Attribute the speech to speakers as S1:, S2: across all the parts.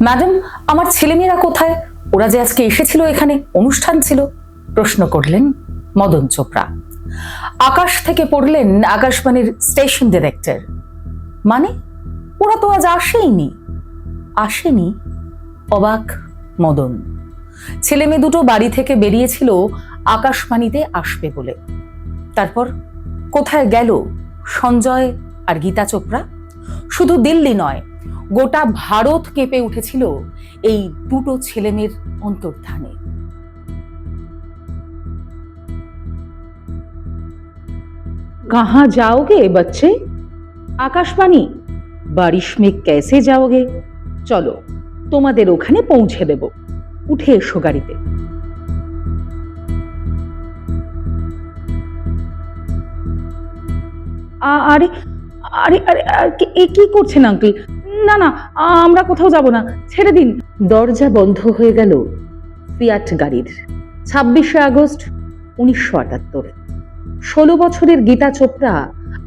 S1: Madam, আমার ছেলেমেয়েরা কোথায়? ওরা যে আজকে এসেছিল, এখানে অনুষ্ঠান ছিল, প্রশ্ন করলেন মদন চোপড়া। আকাশ থেকে পড়লেন আকাশবাণীর স্টেশন ডিরেক্টর। মানে ওরা তো আজ আসেনি? অবাক মদন। ছেলে মেয়ে দুটো বাড়ি থেকে বেরিয়েছিল আকাশবাণীতে আসবে বলে। তারপর কোথায় গেল সঞ্জয় আর গীতা চোপড়া? শুধু দিল্লি নয়, গোটা ভারত কেঁপে উঠেছিল এই দুটো ছেলেমেয়ের অন্তর্ধানে।
S2: कहाँ जाओगे बच्चे? আকাশবাণী, বারিশ মে कैसे जाओगे? চলো তোমাদের ওখানে পৌঁছে দেব, উঠে এসো গাড়িতে। আরে আরে আরে এ কি করছেন আঙ্কেল? না না, আমরা কোথাও যাব না, ছেড়ে দিন। দরজা বন্ধ হয়ে গেল ফিয়াট গাড়ির। 26শে আগস্ট 1978। 16 বছরের গীতা চোপড়া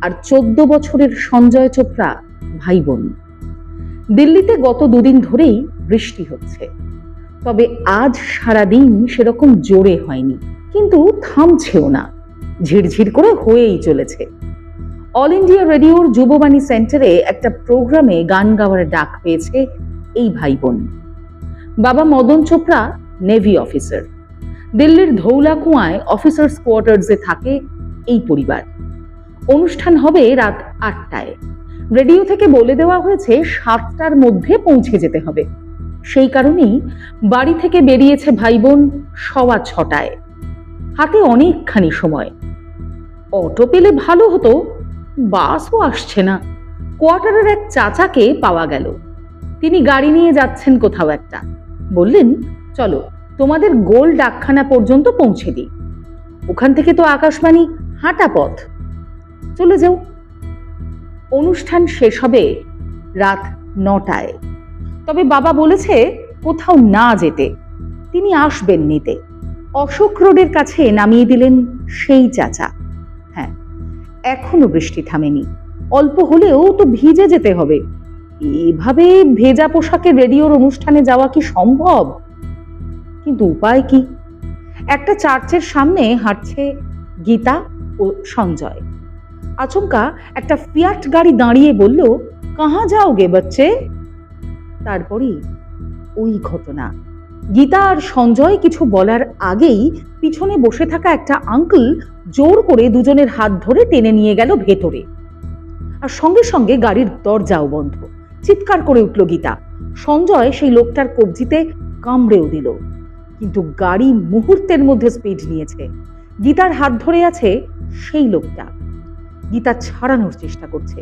S2: আর 14 বছরের সঞ্জয় চোপড়া ভাই বোন। দিল্লিতে গত দুদিন ধরেই বৃষ্টি হচ্ছে, তবে আজ সারাদিন সেরকম জোরে হয়নি, কিন্তু থামছেও না, ঝিরঝির করে হয়েই চলেছে। অল ইন্ডিয়া রেডিওর যুববাণী সেন্টারে একটা প্রোগ্রামে গান গাওয়ার ডাক পেয়েছে এই ভাই বোন। বাবা মদন চোপড়া নেভি অফিসার। দিল্লির ধৌলাকুয়ায় অফিসার্স কোয়ার্টার্সে থাকে এই পরিবার। অনুষ্ঠান হবে রাত 8টায়। রেডিও থেকে বলে দেওয়া হয়েছে 7টার মধ্যে পৌঁছে যেতে হবে। সেই কারণেই বাড়ি থেকে বেরিয়েছে ভাই বোন 6:15। হাতে অনেকখানি সময়। অটো পেলে ভালো হতো, বাসও আসছে না। কোয়ার্টারের এক চাচাকে পাওয়া গেল, তিনি গাড়ি নিয়ে যাচ্ছেন কোথাও একটা। বললেন, চলো তোমাদের গোল ডাকখানা পর্যন্ত পৌঁছে দিই, ওখান থেকে তো আকাশবাণী হাঁটা পথ, চলে যাও। অনুষ্ঠান শেষ হবে রাত 9টায়। তবে বাবা বলেছে কোথাও না যেতে, তিনি আসবেন নিতে। অশোক রোডের কাছে নামিয়ে দিলেন সেই চাচা। হ্যাঁ, এখনো বৃষ্টি থামেনি, অল্প হলেও তো ভিজে যেতে হবে। এভাবে ভেজা পোশাকে রেডিওর অনুষ্ঠানে যাওয়া কি সম্ভব? কিন্তু উপায় কি? একটা চার্চের সামনে হাঁটছে গীতা ও সঞ্জয়। আচমকা একটা ফিয়াট গাড়ি দাঁড়িয়ে বলল, কাহা যাওগে বাচ্চে? তারপরেই ওই ঘটনা। গীতা আর সঞ্জয় কিছু বলার আগেই পিছনে বসে থাকা একটা আঙ্কেল জোর করে দুজনের হাত ধরে টেনে নিয়ে গেল ভেতরে। আর সঙ্গে সঙ্গে গাড়ির দরজাও বন্ধ। চিৎকার করে উঠল গীতা। সঞ্জয় সেই লোকটার কবজিতে কামড়েও দিল, কিন্তু গাড়ি মুহূর্তের মধ্যে স্পিড নিয়েছে। গীতার হাত ধরে আছে সেই লোকটা। গীতা ছাড়ানোর চেষ্টা করছে।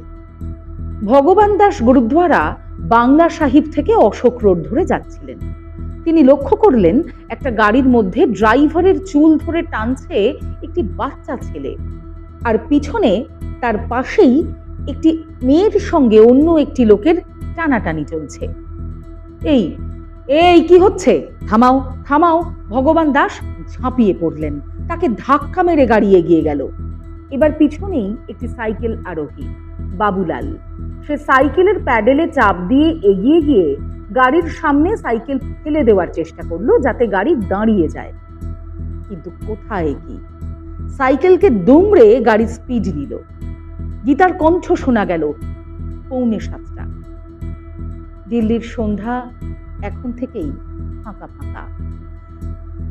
S2: ভগবান দাস গুরুদ্বারা বাংলা সাহিব থেকে অশোক রোড ধরে যাচ্ছিলেন। তিনি লক্ষ্য করলেন একটা গাড়ির মধ্যে ড্রাইভারের চুল ধরে টানছে একটি বাচ্চা ছেলে, আর পিছনে তার পাশেই একটি মেয়ের সঙ্গে অন্য একটি লোকের টানাটানি চলছে। এই এই কি হচ্ছে? থামাও থামাও! ভগবান দাস ঝাঁপিয়ে পড়লেন, তাকে ধাক্কা মেরে গাড়ি এগিয়ে গেল। এবার পিছনেই একটি সাইকেল আরোহী, বাবুলাল। সে সাইকেলের প্যাডেলে চাপ দিয়ে এগিয়ে গিয়ে গাড়ির সামনে সাইকেল ফেলে দেওয়ার চেষ্টা করলো, যাতে গাড়ি দাঁড়িয়ে যায়। কিন্তু কোথায় কি! সাইকেলকে দুমড়ে গাড়ি স্পিড নিল। গীতার কণ্ঠ শোনা গেল, 6:45। দিল্লির সন্ধ্যা এখন থেকেই ফাঁকা ফাঁকা।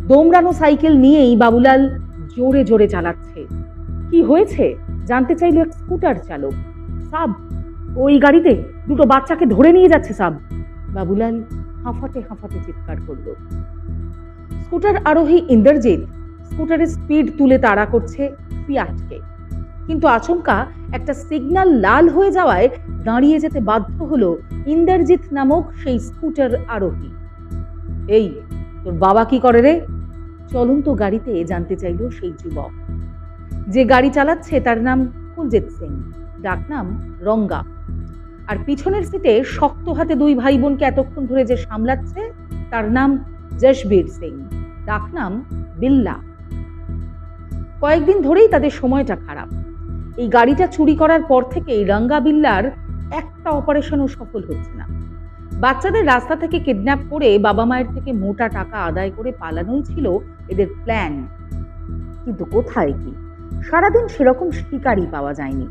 S2: দোমড়ানো সাইকেল নিয়েই বাবুলাল জোরে জোরে চালাচ্ছে। কি হয়েছে জানতে চাইল এক স্কুটার চালক। সাব, ওই গাড়িতে দুটো বাচ্চাকে ধরে নিয়ে যাচ্ছে সাব। বাবুলাল হাঁফাতে হাঁফাতে চিৎকার করল। স্কুটার আরোহী ইন্দ্রজিৎ স্কুটারের স্পিড তুলে তাড়া করছে ফিয়াটকে, কিন্তু আচমকা একটা সিগন্যাল লাল হয়ে যাওয়ায় দাঁড়িয়ে যেতে বাধ্য হলো ইন্দ্রজিৎ নামক সেই স্কুটার আরোহী। এই, তোর বাবা কি করে রে? চলন্ত গাড়িতে জানতে চাইল সেই যুবক। যে গাড়ি চালাচ্ছে তার নাম কুলজিৎ সিং, ডাকনাম রঙ্গা। আর পিছনের সিটে শক্ত হাতে দুই ভাই বোনকে এতক্ষণ ধরে যে সামলাচ্ছে তার নাম জশবীর সিং, ডাকনাম বিল্লা। কয়েকদিন ধরেই তাদের সময়টা খারাপ। এই গাড়িটা চুরি করার পর থেকেই রঙ্গা বিল্লার একটা অপারেশনও সফল হচ্ছে না। বাচ্চাদের রাস্তা থেকে কিডন্যাপ করে বাবা মায়ের থেকে মোটা টাকা আদায় করে পালানোই ছিল এদের প্ল্যান। কিন্তু কোথায় কি, সারাদিন সেরকম শিকারই পাওয়া যায়নি।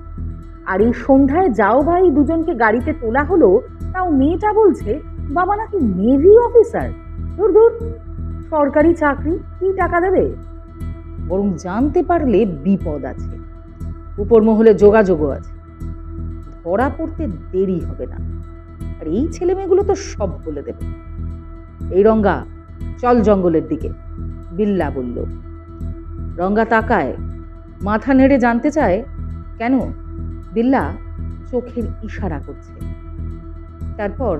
S2: আর এই সন্ধ্যায় যাও ভাই দুজনকে গাড়িতে তোলা হলো, তাও মেয়েটা বলছে বাবা নাকি নেভি অফিসার। দূর দূর, সরকারি চাকরি, কি টাকা দেবে? বরং জানতে পারলে বিপদ আছে, উপর মহলে যোগাযোগও আছে, ধরা পড়তে দেরি হবে না। আর এই ছেলে মেয়েগুলো তো সব বলে দেবে। এই রঙ্গা, চল জঙ্গলের দিকে, বিল্লা বলল। রঙ্গা তাকায়, মাথা নেড়ে জানতে চায় কেন। বিল্লা চোখের ইশারা করছে। তারপর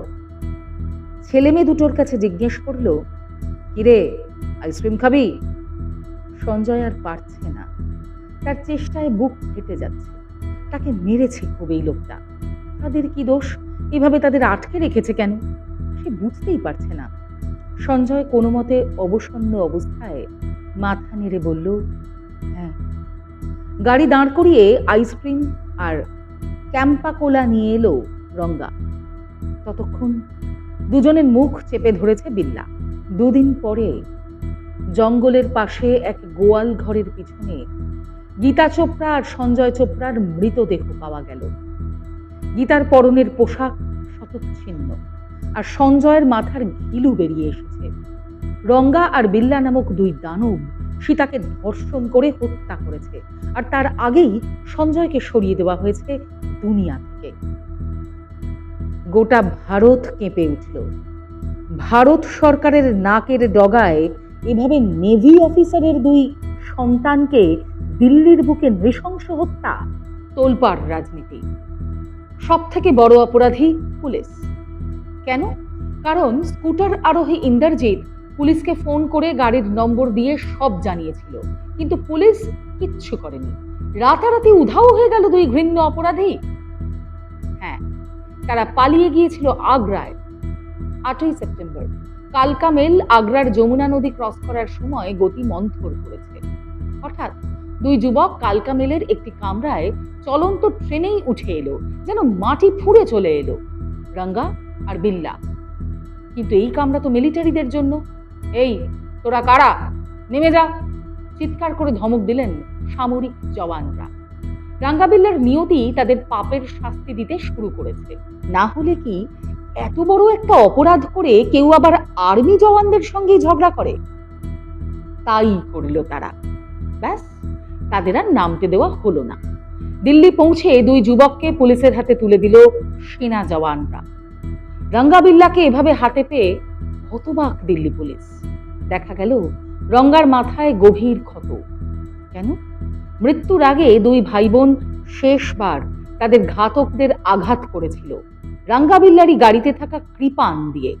S2: ছেলে মেয়ে দুটোর কাছে জিজ্ঞেস করলো, কিরে, আইসক্রিম খাবি? সঞ্জয় আর পারছে না, তার চেষ্টায় বুক ফেটে যাচ্ছে। তাকে মেরেছে খুব এই লোকটা, তাদের কি দোষ? এভাবে তাদের আটকে রেখেছে কেন সে বুঝতেই পারছে না। সঞ্জয় কোনো মতে অবসন্ন অবস্থায় মাথা নেড়ে বলল, হ্যাঁ। গাড়ি দাঁড় করিয়ে আইসক্রিম আর ক্যাম্পা কোলা নিয়ে এলো রঙ্গা। ততক্ষণ দুজনের মুখ চেপে ধরেছে বিল্লা। দুদিন পরে জঙ্গলের পাশে এক গোয়াল ঘরের পিছনে গীতা চোপড়া আর সঞ্জয় চোপড়ার মৃতদেহ পাওয়া গেল। গীতার পরনের পোশাক শতচ্ছিন্ন, আর সঞ্জয়ের মাথার ঘিলু বেরিয়ে এসেছে। রঙ্গা আর বিল্লা নামক দুই দানব সীতাকে ধর্ষণ করে হত্যা করেছে, আর তার আগেই সঞ্জয়কে সরিয়ে দেওয়া হয়েছে দুনিয়া থেকে। গোটা ভারত কেঁপে উঠল। ভারত সরকারের নাকের ডগায় এভাবে নেভি অফিসারের দুই সন্তানকে দিল্লির বুকে নৃশংস হত্যা, তোলপাড় রাজনীতি। সব থেকে বড় অপরাধী পুলিশ। কেন? কারণ স্কুটার আরোহী ইন্দ্রজিৎ পুলিশকে ফোন করে গাড়ির নম্বর দিয়ে সব জানিয়েছিল, কিন্তু পুলিশ কিচ্ছু করেনি। রাতারাতি উধাও হয়ে গেল দুই ঘৃণ্য অপরাধী। হ্যাঁ, তারা পালিয়ে গিয়েছিল আগ্রায়। 8ই সেপ্টেম্বর কালকা মেল আগ্রার যমুনা নদী ক্রস করার সময় গতি মন্থর করেছে। হঠাৎ দুই যুবক কালকা মেলের একটি কামরায় চলন্ত ট্রেনেই উঠে এলো, যেন মাটি ফুঁড়ে চলে এলো। রঙ্গা আর বিল্লা। কিন্তু এই কামরা তো মিলিটারিদের জন্য। এই, তোরা কারা? নেমে যা! চিৎকার করে ধমক দিলেন সামরিক জওয়ানরা। রাঙ্গা বিল্লার নিয়তি তাদের পাপের শাস্তি দিতে শুরু করেছে। না হলে কি এত বড় একটা অপরাধ করে কেউ আবার আর্মি জওয়ানদের সঙ্গে ঝগড়া করে? তাই করল তারা। ব্যাস, তাদের আর নামতে দেওয়া হলো না। দিল্লি পৌঁছে দুই যুবককে পুলিশের হাতে তুলে দিল সেনা জওয়ানরা। রঙ্গা বিল্লাকে এভাবে হাতে পেয়ে হতবাক দিল্লি পুলিশ। দেখা গেল রঙ্গার মাথায় গভীর ক্ষত। কেন? মৃত্যুর আগে দুই ভাই বোন শেষবার তাদের ঘাতকদের আঘাত করেছিল রাঙ্গা বিল্লারই গাড়িতে থাকা কৃপান দিয়ে।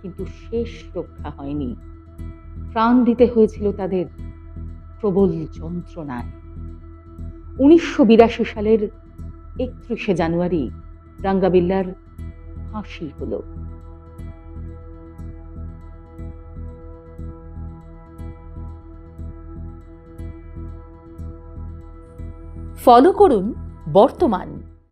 S2: কিন্তু শেষ রক্ষা হয়নি, প্রাণ দিতে হয়েছিল তাদের প্রবল যন্ত্রণায়। 1982 সালের 31শে জানুয়ারি রাঙ্গা বিল্লার ফাঁসি হলো।
S1: ফলো করুন বর্তমান।